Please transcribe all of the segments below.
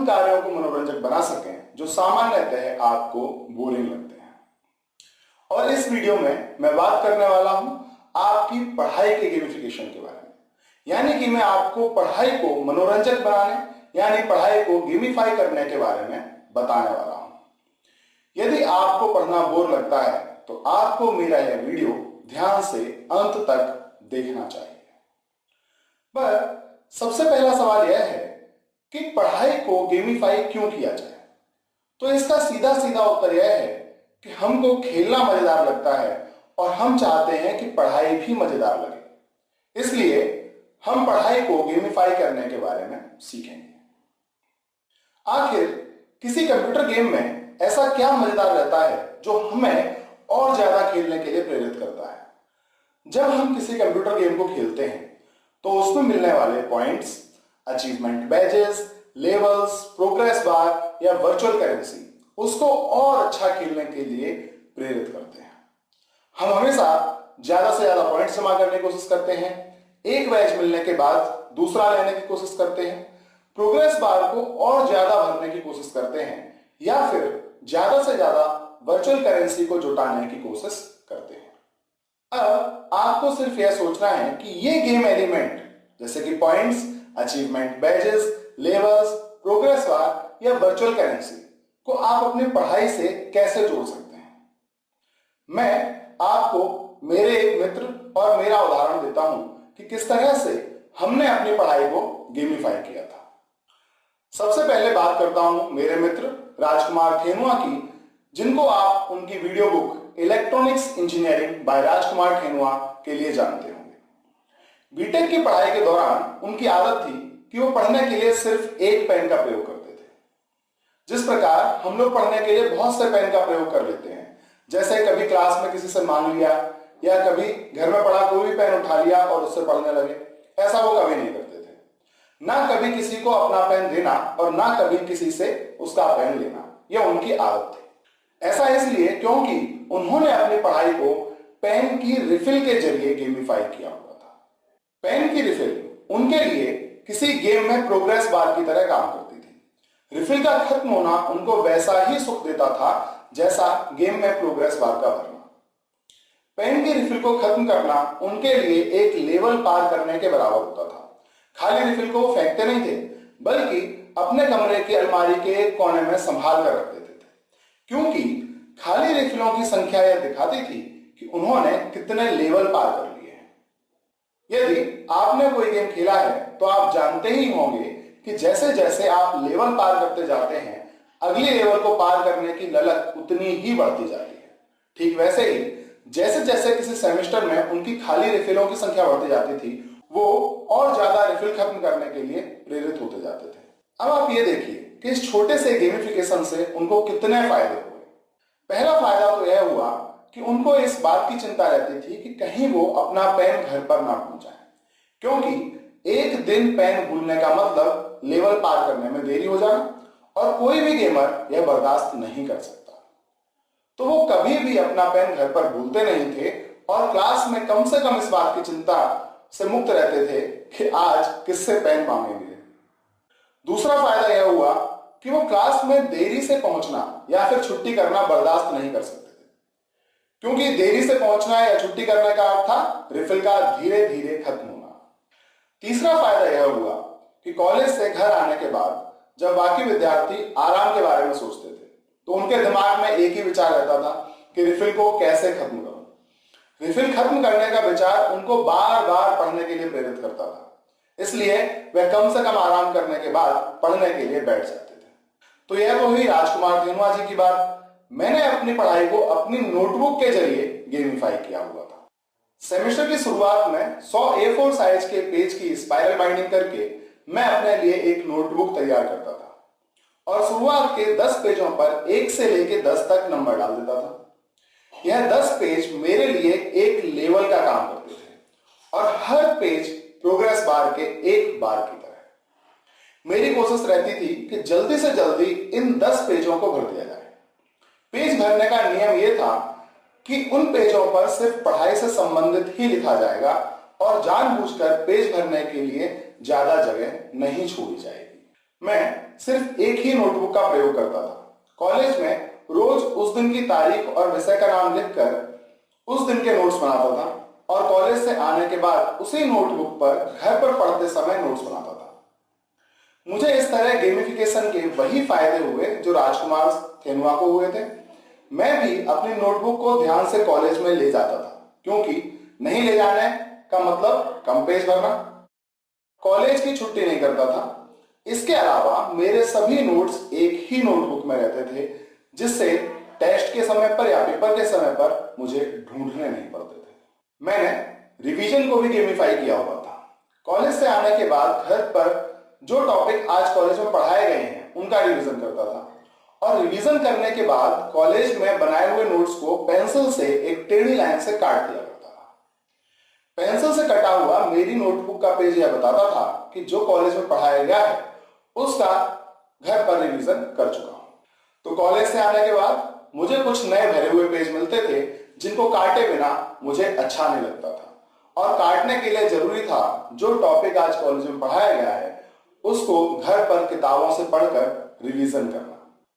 उन कार्यों को मनोरंजक बना सकें जो सामान्यतः आपको बोरिंग लगते हैं। और इस वीडियो में मैं बात करने वाला हूं आपकी पढ़ाई के गेमिफिकेशन के बारे में, यानी कि मैं आपको पढ़ाई को मनोरंजक बनाने यानी पढ़ाई को गेमिफाई करने के बारे में बताने वाला हूं। यदि आपको पढ़ना बोर लगता है तो आपको मेरा यह वीडियो ध्यान से अंत तक देखना चाहिए। पर सबसे पहला सवाल यह है कि पढ़ाई को गेमिफाई क्यों किया जाए? तो इसका सीधा सीधा उत्तर यह है कि हमको खेलना मजेदार लगता है और हम चाहते हैं कि पढ़ाई भी मजेदार लगे, इसलिए हम पढ़ाई को गेमिफाई करने के बारे में सीखेंगे। आखिर किसी कंप्यूटर गेम में ऐसा क्या मजेदार रहता है जो हमें और ज्यादा खेलने के लिए प्रेरित करता है? जब हम किसी कंप्यूटर गेम को खेलते हैं तो उसमें मिलने वाले points, achievement badges, levels, progress bar या वर्चुअल करेंसी उसको और अच्छा खेलने के लिए प्रेरित करते हैं। हम हमेशा ज्यादा से ज्यादा पॉइंट्स जमा करने की कोशिश करते हैं, एक बैज मिलने के बाद दूसरा लेने की कोशिश करते हैं, प्रोग्रेस बार को और ज्यादा भरने की कोशिश करते हैं या फिर ज्यादा से ज्यादा वर्चुअल करेंसी को जुटाने की कोशिश करते हैं। अब आपको सिर्फ यह सोचना है कि ये गेम एलिमेंट जैसे कि points, achievement badges, levels, progress bar या वर्चुअल करेंसी को आप अपनी पढ़ाई से कैसे जोड़ सकते हैं। मैं आपको मेरे एक मित्र और मेरा उदाहरण देता हूं कि किस तरह से हमने अपनी पढ़ाई को गेमिफाई किया था। सबसे पहले बात करता हूं मेरे मित्र राजकुमार खेनुआ की, जिनको आप उनकी video book electronics engineering by Rajkumar Khenua के लिए जानते होंगे। बीटेक की पढ़ाई के दौरान उनकी आदत थी कि वो पढ़ने के लिए सिर्फ एक पेन का प्रयोग करते थे। जिस प्रकार हम लोग पढ़ने के लिए बहुत से पेन का प्रयोग कर लेते हैं, जैसे कभी क्लास में किसी से मांग लिया या कभी घर में पड़ा कोई भी पेन उठा लिया और उससे पढ़ने लगे, ऐसा वो कभी नहीं करते थे। ना कभी किसी को अपना पेन देना और ना कभी किसी से उसका पेन लेना, यह उनकी आदत थी। ऐसा इसलिए क्योंकि उन्होंने अपनी पढ़ाई को पेन की रिफिल के जरिए गेमिफाई किया हुआ था। पेन की रिफिल उनके लिए किसी गेम में प्रोग्रेस बार की तरह काम करती थी। रिफिल का खत्म होना उनको वैसा ही सुख देता था जैसा गेम में प्रोग्रेस बार का भरना। पेन की रिफिल को खत्म करना उनके लिए एक लेवल पार करने के बराबर होता था। खाली रिफिल को वो फेंकते नहीं थे, बल्कि अपने कमरे की अलमारी के एक कोने में संभाल कर रख देते थे, क्योंकि खाली रिफिलों की संख्या यह दिखाती थी कि उन्होंने कितने लेवल पार कर लिए हैं। यदि आपने कोई गेम खेला है तो आप जानते ही होंगे कि जैसे जैसे आप लेवल पार करते जाते हैं, अगले लेवल को पार करने की ललक उतनी ही बढ़ती जाती है। ठीक वैसे ही जैसे जैसे किसी सेमेस्टर में उनकी खाली रिफिलों की संख्या बढ़ती जाती थी, वो और ज्यादा रिफिल खत्म करने के लिए प्रेरित होते जाते थे। अब आप ये देखिए कि इस छोटे से गेमिफिकेशन से उनको कितने फायदे हुए। पहला फायदा तो यह हुआ कि उनको इस बात की चिंता रहती थी कि कहीं वो अपना पेन घर पर ना भूल जाए, क्योंकि एक दिन पेन भूलने का मतलब लेवल पार करने में देरी हो जाना और कोई भी गेमर यह बर्दाश्त नहीं कर सकता। तो वो कभी भी अपना पेन घर पर भूलते नहीं थे और क्लास में कम से कम इस बात की चिंता से मुक्त रहते थे कि आज किससे पेन मांगेंगे। दूसरा फायदा यह हुआ कि वो क्लास में देरी से पहुंचना या फिर छुट्टी करना बर्दाश्त नहीं कर सकते थे, क्योंकि देरी से पहुंचना या छुट्टी करने का अर्थ था रिफिल का धीरे धीरे खत्म होना। तीसरा फायदा यह हुआ कि कॉलेज से घर आने के बाद जब बाकी विद्यार्थी आराम के बारे में सोचते थे तो उनके दिमाग में एक ही विचार रहता था कि रिफिल को कैसे खत्म करूं। रिफिल खत्म करने का विचार उनको बार बार पढ़ने के लिए प्रेरित करता था, इसलिए वे कम से कम आराम करने के बाद पढ़ने के लिए बैठ जाते थे। तो यह तो हुई राजकुमार खेनुआ जी की बात। मैंने अपनी पढ़ाई को अपनी नोटबुक के जरिए गेमिफाई किया हुआ था। सेमेस्टर की शुरुआत में 100 A4 साइज के पेज की स्पाइरल बाइंडिंग करके मैं अपने लिए एक नोटबुक तैयार करता था और शुरुआत के 10 पेजों पर 1 से लेकर 10 तक नंबर डाल देता था। यह 10 पेज मेरे लिए एक लेवल का काम करते थे और हर पेज प्रोग्रेस बार के एक बार की तरह। मेरी कोशिश रहती थी कि जल्दी से जल्दी इन 10 पेजों को भर दिया जाए। पेज भरने का नियम यह था कि उन पेजों पर सिर्फ पढ़ाई से संबंधित ही लिखा जाएगा और जानबूझकर पेज भरने के लिए ज्यादा जगह नहीं छोड़ी जाएगी। मैं सिर्फ एक ही नोटबुक का प्रयोग करता था। कॉलेज में रोज उस दिन की तारीख और विषय का नाम लिखकर उस दिन के नोट्स बनाता था और कॉलेज से आने के बाद उसी नोटबुक पर घर पर पढ़ते समय नोट्स बनाता था। मुझे इस तरह गेमिफिकेशन के वही फायदे हुए जो राजकुमार खेनुआ को हुए थे। मैं भी अपनी नोटबुक को ध्यान से कॉलेज में ले जाता था, क्योंकि नहीं ले जाने का मतलब कम पेज भरना। कॉलेज की छुट्टी नहीं करता था। इसके अलावा मेरे सभी नोट्स एक ही नोटबुक में रहते थे, जिससे टेस्ट के समय पर या पेपर के समय पर मुझे ढूंढने नहीं पड़ते थे। मैंने रिवीजन को भी गेमिफाई किया हुआ था। कॉलेज से आने के बाद घर पर जो टॉपिक आज कॉलेज में पढ़ाए गए हैं उनका रिवीजन करता था, और रिवीजन करने के बाद कॉलेज में बनाए हुए नोट्स को पेंसिल से एक टेढ़ी लाइन से काट दिया करता था। पेंसिल से कटा हुआ मेरी नोटबुक का पेज यह बताता था कि जो कॉलेज में पढ़ाया गया है उसका घर पर रिवीजन कर चुका हूं। तो कॉलेज से आने के बाद मुझे कुछ नए भरे हुए पेज मिलते थे, जिनको काटे बिना मुझे अच्छा नहीं लगता था, और काटने के लिए जरूरी था जो टॉपिक आज कॉलेज में पढ़ाया गया है उसको घर पर किताबों से पढ़कर रिवीजन करना।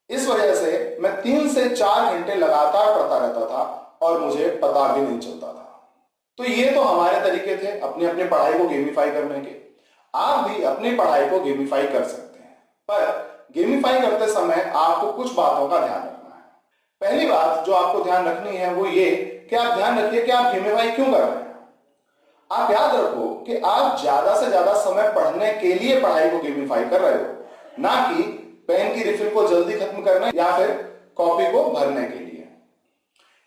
इस वजह से मैं 3 से 4 घंटे लगातार पढ़ता रहता था और मुझे पता भी नहीं चलता था। तो ये तो हमारे तरीके थे अपनी अपनी पढ़ाई को गेमिफाई करने के। आप भी अपनी पढ़ाई को गेमिफाई कर सकते हैं, पर गेमिफाई करते समय आपको कुछ बातों का ध्यान रखना है। पहली बात जो आपको ध्यान रखनी है वो ये कि आप ध्यान रखिए कि आप गेमिफाई क्यों कर रहे हैं। आप याद रखो कि आप ज्यादा से ज्यादा समय पढ़ने के लिए पढ़ाई को गेमिफाई कर रहे हो, ना कि पेन की रिफिल को जल्दी खत्म करने या फिर कॉपी को भरने के लिए।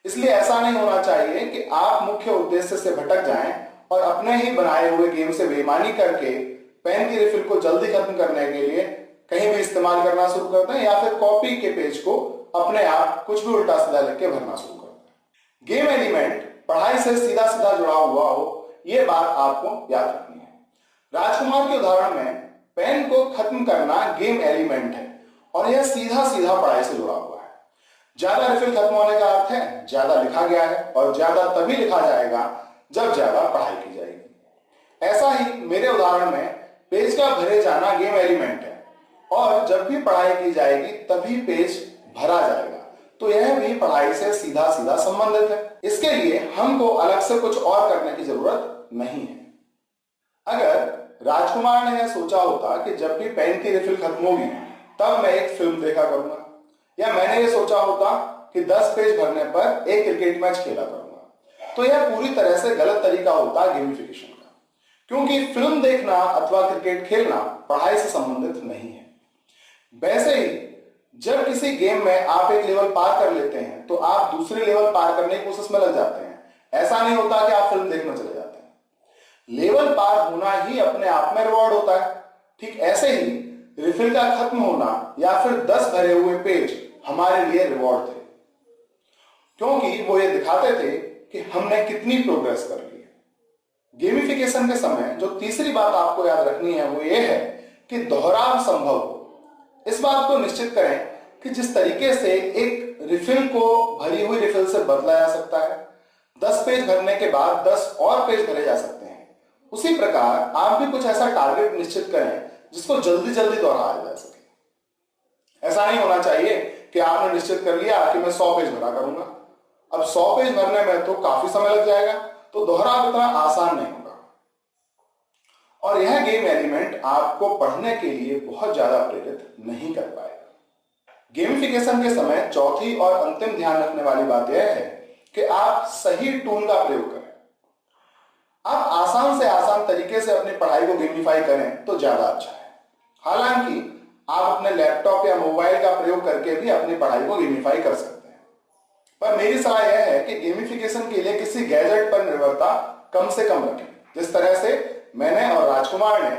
इसलिए ऐसा नहीं होना चाहिए कि आप मुख्य उद्देश्य से भटक जाएं और अपने ही बनाए हुए गेम से बेईमानी करके पेन की रिफिल को जल्दी खत्म करने के लिए कहीं भी इस्तेमाल करना शुरू कर दें, या फिर कॉपी के पेज को अपने आप कुछ भी उल्टा सीधा लिख के भरना शुरू कर दें। गेम एलिमेंट पढ़ाई से सीधा सीधा जुड़ा हुआ हो, यह बात आपको याद रखनी है। राजकुमार के उदाहरण में पेन को खत्म करना गेम एलिमेंट है और यह सीधा सीधा पढ़ाई से जुड़ा हुआ है। ज्यादा रिफिल खत्म होने का अर्थ है ज्यादा लिखा गया है, और ज्यादा तभी लिखा जाएगा जब ज्यादा पढ़ाई की जाएगी। ऐसा ही मेरे उदाहरण में पेज का भरे जाना गेम एलिमेंट है, और जब भी पढ़ाई की जाएगी तभी पेज भरा जाएगा। तो यह भी पढ़ाई से सीधा सीधा संबंधित है। इसके लिए हमको अलग से कुछ और करने की जरूरत नहीं है। अगर राजकुमार ने यह सोचा होता कि जब भी पेन की रिफिल खत्म होगी तब मैं एक फिल्म देखा करूंगा, या मैंने ये सोचा होता कि 10 पेज भरने पर एक क्रिकेट मैच खेला करूंगा, तो यह पूरी तरह से गलत तरीका होता गेमिफिकेशन का, क्योंकि फिल्म देखना अथवा क्रिकेट खेलना पढ़ाई से संबंधित नहीं है। वैसे ही जब किसी गेम में आप एक लेवल पार कर लेते हैं तो आप दूसरे लेवल पार करने की कोशिश में लग जाते हैं। ऐसा नहीं होता कि आप फिल्म देखने चले जाते हैं। लेवल पार होना ही अपने आप में रिवॉर्ड होता है। ठीक ऐसे ही रिफिल का खत्म होना या फिर 10 भरे हुए पेज हमारे लिए रिवॉर्ड थे, क्योंकि वो ये दिखाते थे कि हमने कितनी प्रोग्रेस कर ली है। गेमिफिकेशन के समय जो तीसरी बात आपको याद रखनी है वो ये है कि दोहराव संभव हो। इस बात को निश्चित करें कि जिस तरीके से एक रिफिल को भरी हुई रिफिल से बदला जा सकता है, 10 पेज भरने के बाद 10 और पेज भरे जा सकते हैं, उसी प्रकार आप भी कुछ ऐसा टारगेट निश्चित करें जिसको जल्दी जल्दी दोहराया जा सके। ऐसा नहीं होना चाहिए कि आपने निश्चित कर लिया कि मैं 100 पेज भरा करूंगा। अब 100 पेज भरने में तो काफी समय लग जाएगा, तो दोहराव इतना आसान नहीं होगा, और यह गेम एलिमेंट आपको पढ़ने के लिए बहुत ज्यादा प्रेरित नहीं कर पाएगा। गेमिफिकेशन के समय चौथी और अंतिम ध्यान रखने वाली बात यह है कि आप सही टूल का प्रयोग करें। आप आसान से आसान तरीके से अपनी पढ़ाई को गेमिफाई करें तो ज्यादा अच्छा है। हालांकि आप अपने लैपटॉप या मोबाइल का प्रयोग करके भी अपनी पढ़ाई को गेमिफाई कर सकते हैं, पर मेरी सलाह यह है कि गेमिफिकेशन के लिए किसी गैजेट पर निर्भरता कम से कम रखें। जिस तरह से मैंने और राजकुमार ने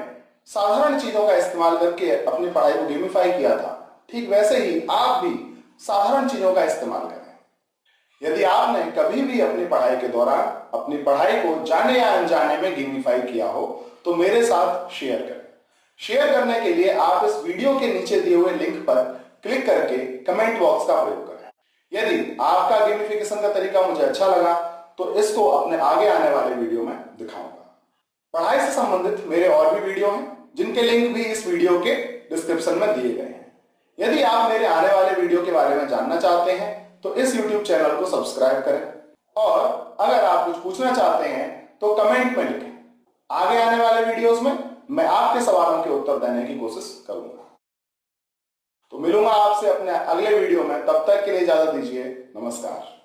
साधारण चीजों का इस्तेमाल करके अपनी पढ़ाई को गेमिफाई किया था, ठीक वैसे ही आप भी साधारण चीजों का इस्तेमाल करें। यदि आपने कभी भी अपनी पढ़ाई के दौरान अपनी पढ़ाई को जाने या अनजाने में गेमिफाई किया हो तो मेरे साथ शेयर करें। शेयर करने के लिए आप इस वीडियो के नीचे दिए हुए लिंक पर क्लिक करके कमेंट बॉक्स का प्रयोग करें। यदि आपका गेमिफिकेशन का तरीका मुझे अच्छा लगा तो इसको अपने आगे आने वाले वीडियो में दिखाऊंगा। पढ़ाई से संबंधित मेरे और भी वीडियो हैं जिनके लिंक भी इस वीडियो के डिस्क्रिप्शन में दिए गए हैं। यदि आप मेरे आने वाले वीडियो के बारे में जानना चाहते हैं तो इस YouTube चैनल को सब्सक्राइब करें और अगर आप कुछ पूछना चाहते हैं तो कमेंट में लिखें। आगे आने वाले वीडियोस में मैं आपके सवालों के उत्तर देने की कोशिश करूंगा। तो मिलूंगा आपसे अपने अगले वीडियो में, तब तक के लिए इजाजत दीजिए। नमस्कार।